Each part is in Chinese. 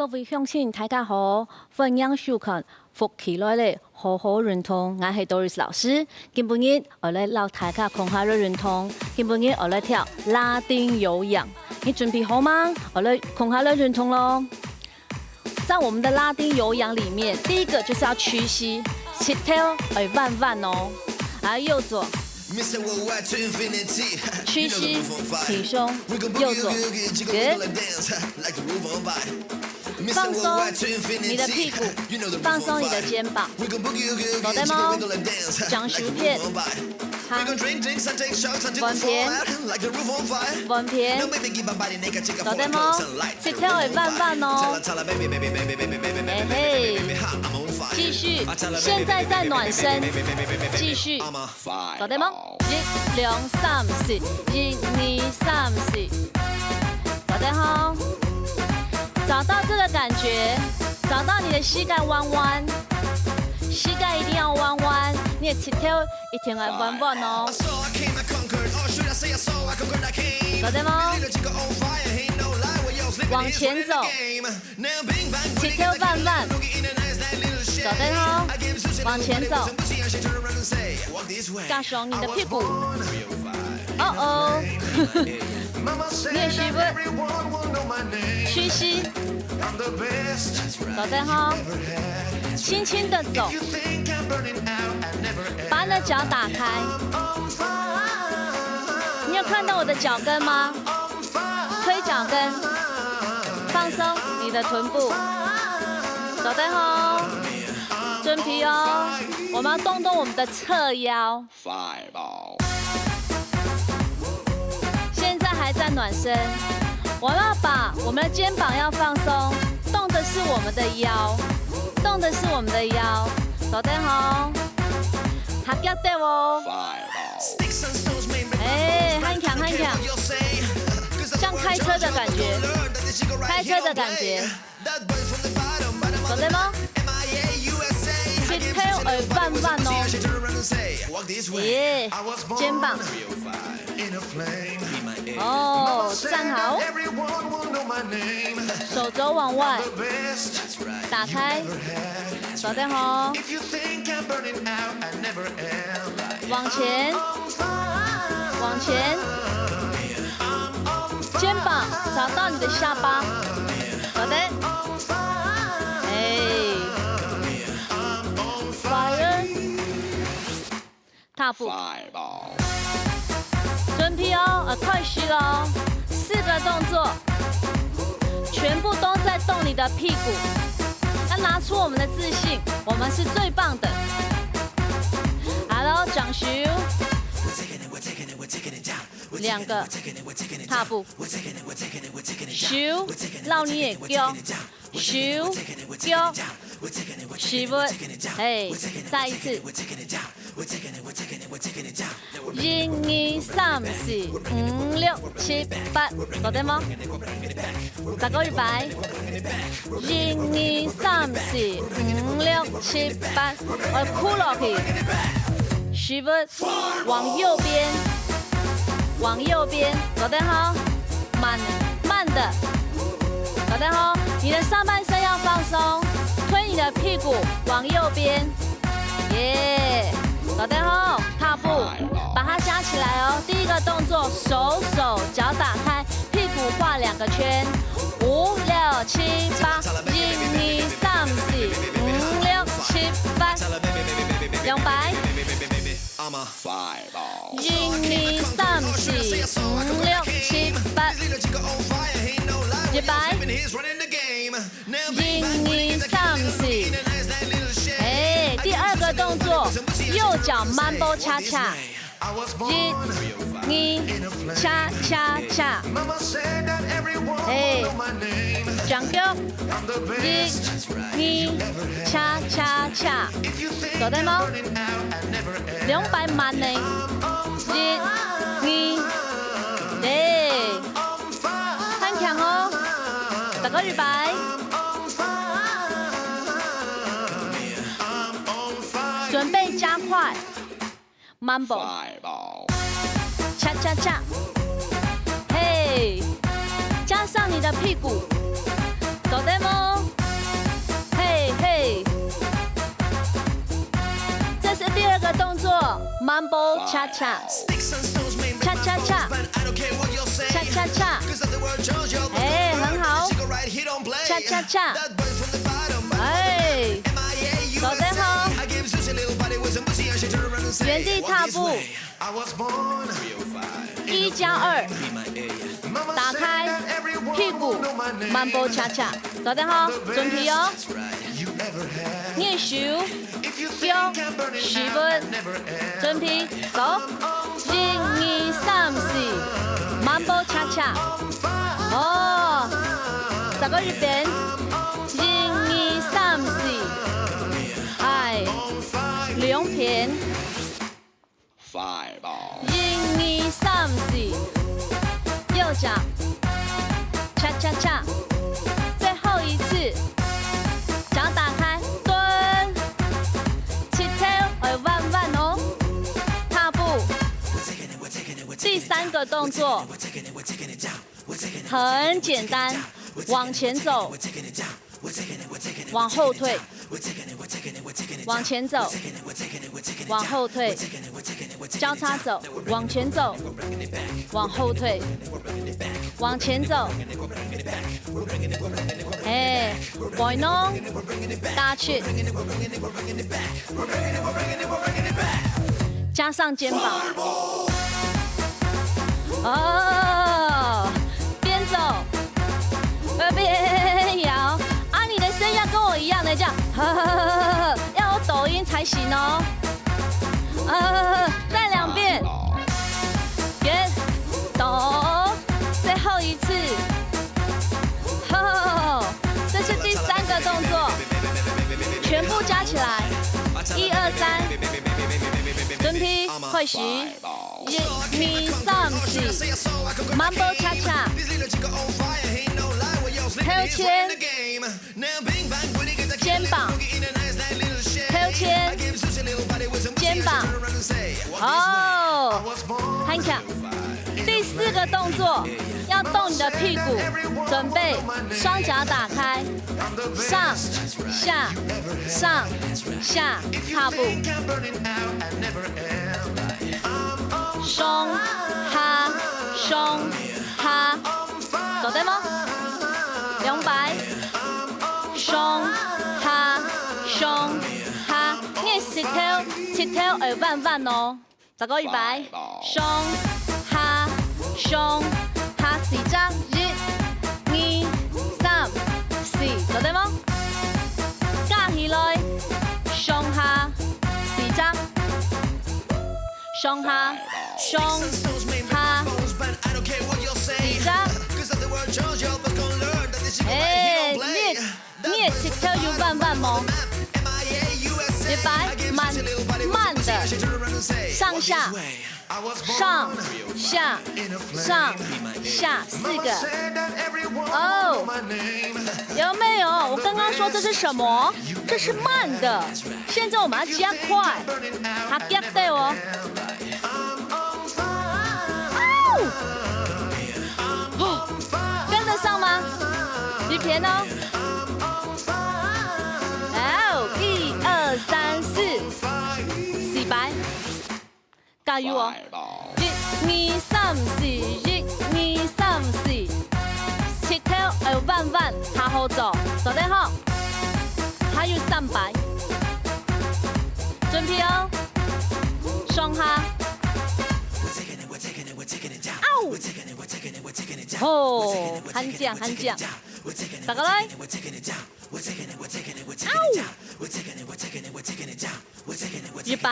各位乡亲大家好，欢迎收看福起来咧，好好运动。我係 Doris 老師，今日我來教大家講下運動。今日我來跳拉丁有氧，你準備好嗎？我來講下運動咯。在我們的拉丁有氧裡面，第一個就是要屈膝，膝頭要彎彎哦，來右左。屈膝，挺胸，右左 ，good。放松你的屁股，放松你的肩膀，搞得嗎？掌手片，好，彎片，搞得嗎？膝頭會彎彎哦，嘿嘿，繼續，現在在暖身，繼續，搞得嗎？1、2、3、4，1、2、3、4，搞得好。找到这个感觉，找到你的膝盖弯弯，膝盖一定要弯弯，你的膝头一定要弯弯哦。搞得吗？往前走，膝头弯弯，搞得吗？往前走，加上你的屁股。哦，你的膝部。屈膝，搞得好，轻轻的走，把你的脚打开。你有看到我的脚跟吗？推脚跟，放松你的臀部，搞得好，真皮哦。我们要动动我们的侧腰。现在还在暖身。我们要把我们的肩膀要放松，动的是我们的腰，动的是我们的腰，搞得好，合脚的哦，哎，很强很强，像开车的感觉，开车的感觉，搞得吗？膝头会弯弯哦，耶，肩膀。哦，站好，手肘往外，打开，搞得好，往前，往前，肩膀找到你的下巴，搞得，哎，fire， 踏步。蹲屁哦，快虚哦，4个动作，全部都在动你的屁股，要拿出我们的自信，我们是最棒的。好了，掌手，2个踏步，手绕你的脚，手脚，膝部，哎，再一次。1、2、3、4、5、6、7、8，搞得嗎？10個預備。1、2、3、4、5、6、7、8，我箍落去。膝部往右邊，往右邊，搞得好，慢慢的，搞得好。你的上半身要放鬆，推你的屁股往右邊，耶。搞得好，踏步，把它加起来哦。第一个动作，手脚打开，屁股画2个圈。5、6、7、8，1、2、3、4、5、6、7、8，200。1、2、3、4、5、6、7、8，100。1、2、3、4。哎，第2个动作，右脚 Mambo Cha Cha， 1、2、恰恰恰，哎，掌腳，1、2、恰恰恰，做得嗎？200慢呢，1、2，哎，很強哦，大家預備。准备加快 ，Mambo， 恰恰恰，嘿，加上你的屁股，搞得吗？ Mambo cha cha， cha cha cha， cha cha cha， 哎，很好，cha cha cha， 哎，走得好，原地踏步，1+2， 打开屁股 ，Mambo cha cha， 走得好，准備哦，練手。標10分，準備走，1、2、3、4，Mambo cha cha， 哦，10個日邊，1、2、3、4，係2片，1、2、3、4，右腳，cha cha cha， 最後一次，腳打開。第3個動作很簡單，往前走，往後退，往前走，往後退，交叉走，往前走，往後退，往前走。哎，boy no， 大去，加上肩膀。哦，边走边摇啊！你的声要跟我一样的这样，要有抖音才行哦。再2遍，别抖，最后一次。这是第3个动作，全部加起来，1、2、3，蹲劈，開始。1、2、3、4 ，Mambo cha cha， 跳圈，肩膀，跳圈，肩膀，哦，很強。第4個動作要動你的屁股，準備雙腳打開，上下上下踏步。鬆下鬆下，做得嗎？200，鬆下鬆下，你舌頭會彎彎哦。10個100，鬆下鬆下4張，1、2、3、4，做得嗎？加起來，鬆下4張，鬆下。鬆下4張，哎，你的舌頭要彎彎嗎？預備，慢的，上下，上下上下4個。哦，有沒有？我剛剛說這是什麼？這是慢的。現在我們要加快，它加對哦。跟得上嗎？一片哦。哦，1、2、3、4，4擺，加油哦！1、2、3、4，1、2、3、4，舌頭要彎彎，下後走，走得好。還有3擺，準備哦，雙下。哦，很強很強，大家來，預備，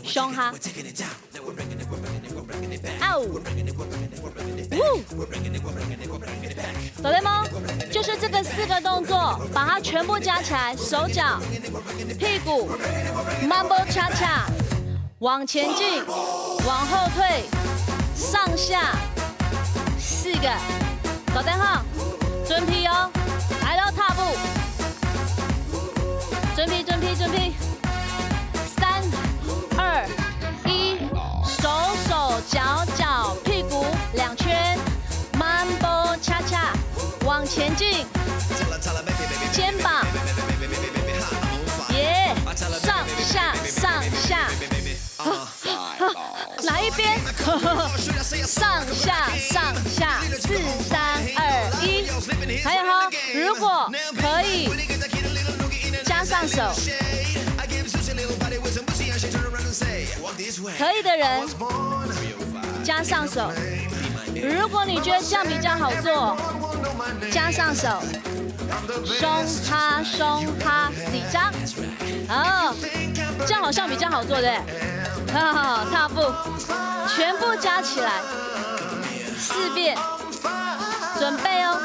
雙下，懂了嗎？就是這個4個動作，把它全部加起來，手腳、屁股 ，Mambo cha cha， 往前進，往後退，上下。4個，走得好，準備哦，來咯，踏步，準備，3、2、1，手腳屁股2圈 ，Mambo cha cha， 往前進，肩膀，耶，上下。哪一边？上下上下，4、3、2、1。还有哈，如果可以加上手，可以的人加上手。如果你觉得这样比较好做，加上手，松哈洗张。哦，这样好像比较好做，对不对？踏步，全部加起来4遍，准备哦。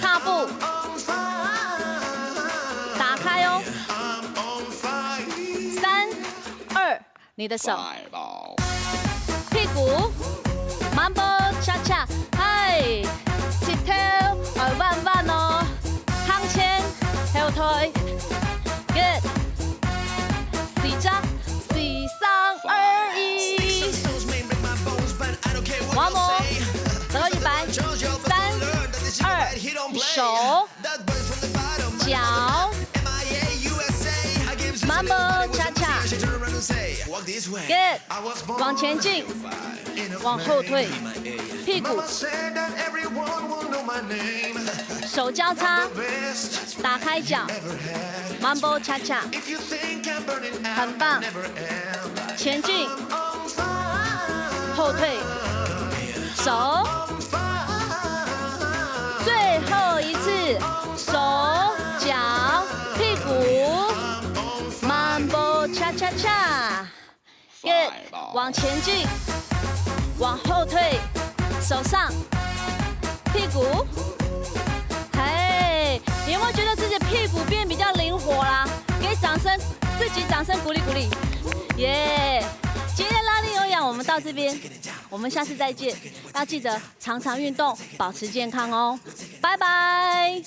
踏步，打开哦。3、2，你的手，屁股。Mambo cha cha， 嗨，舌頭彎彎哦，向前後退 ，good， 4張，4、3、2、1，one more，走到100，3、2，手，腳 ，Mambo cha cha，good， 往前進。往后退，屁股，手交叉，打开脚 ，Mambo cha cha， 很棒，前进，后退，手，最后一次，手脚屁股 ，Mambo cha cha cha，good， 往前进。往后退，手上，屁股，嘿，你有没有觉得自己的屁股变比较灵活啦？给掌声，自己掌声鼓励鼓励，耶！今天拉力有氧我们到这边，我们下次再见。要记得常常运动，保持健康哦，拜拜。